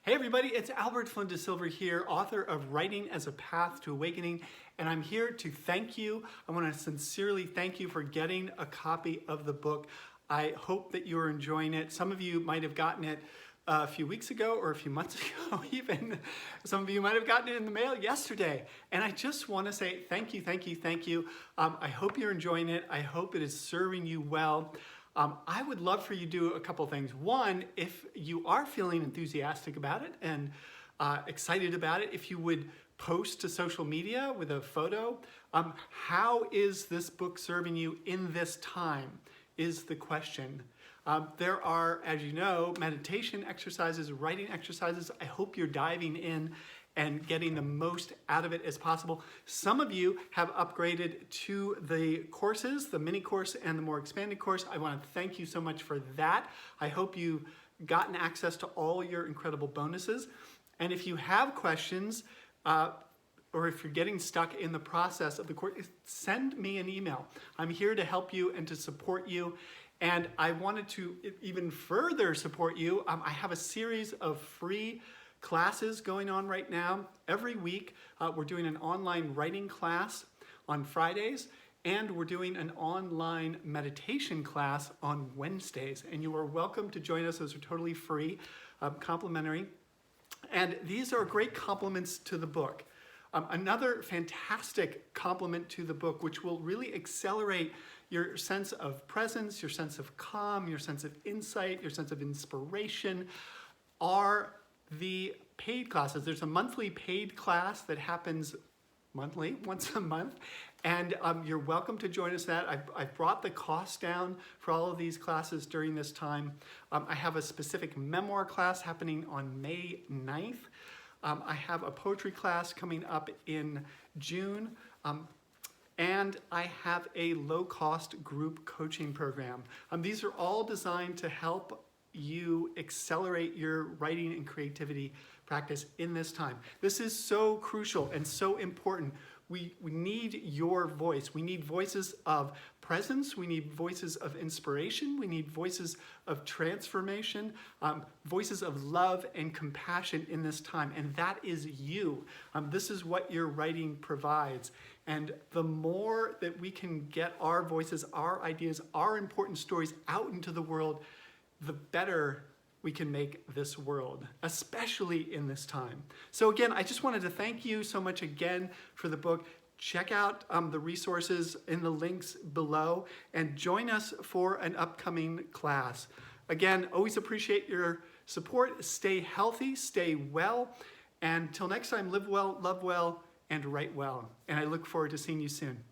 Hey everybody, it's Albert Flynn DeSilver here, author of Writing as a Path to Awakening, and I'm here to thank you. I want to sincerely thank you for getting a copy of the book. I hope that you're enjoying it. Some of you might have gotten it a few weeks ago or a few months ago even. Some of you might have gotten it in the mail yesterday. And I just want to say thank you, thank you, thank you. I hope you're enjoying it. I hope it is serving you well. I would love for you to do a couple things. One, if you are feeling enthusiastic about it and excited about it, if you would post to social media with a photo. How is this book serving you in this time is the question. There are, as you know, meditation exercises, writing exercises. I hope you're diving in and getting the most out of it as possible. Some of you have upgraded to the courses, the mini course and the more expanded course. I want to thank you so much for that. I hope you've gotten access to all your incredible bonuses. And if you have questions, or if you're getting stuck in the process of the course, send me an email. I'm here to help you and to support you. And I wanted to even further support you. I have a series of free classes going on right now. Every week, we're doing an online writing class on Fridays, and we're doing an online meditation class on Wednesdays. And you are welcome to join us. Those are totally free, complimentary. And these are great compliments to the book. Another fantastic compliment to the book, which will really accelerate your sense of presence, your sense of calm, your sense of insight, your sense of inspiration, are the paid classes. There's a monthly paid class that happens monthly, once a month, and you're welcome to join us that. I've brought the cost down for all of these classes during this time. I have a specific memoir class happening on May 9th. I have a poetry class coming up in June, and I have a low-cost group coaching program. These are all designed to help you accelerate your writing and creativity practice in this time. This is so crucial and so important. We need your voice. We need voices of presence. We need voices of inspiration. We need voices of transformation, voices of love and compassion in this time. And that is you. This is what your writing provides. And the more that we can get our voices, our ideas, our important stories out into the world, the better we can make this world, especially in this time. So again, I just wanted to thank you so much again for the book. Check out the resources in the links below and join us for an upcoming class. Again, always appreciate your support. Stay healthy, stay well, and till next time, live well, love well, and write well. And I look forward to seeing you soon.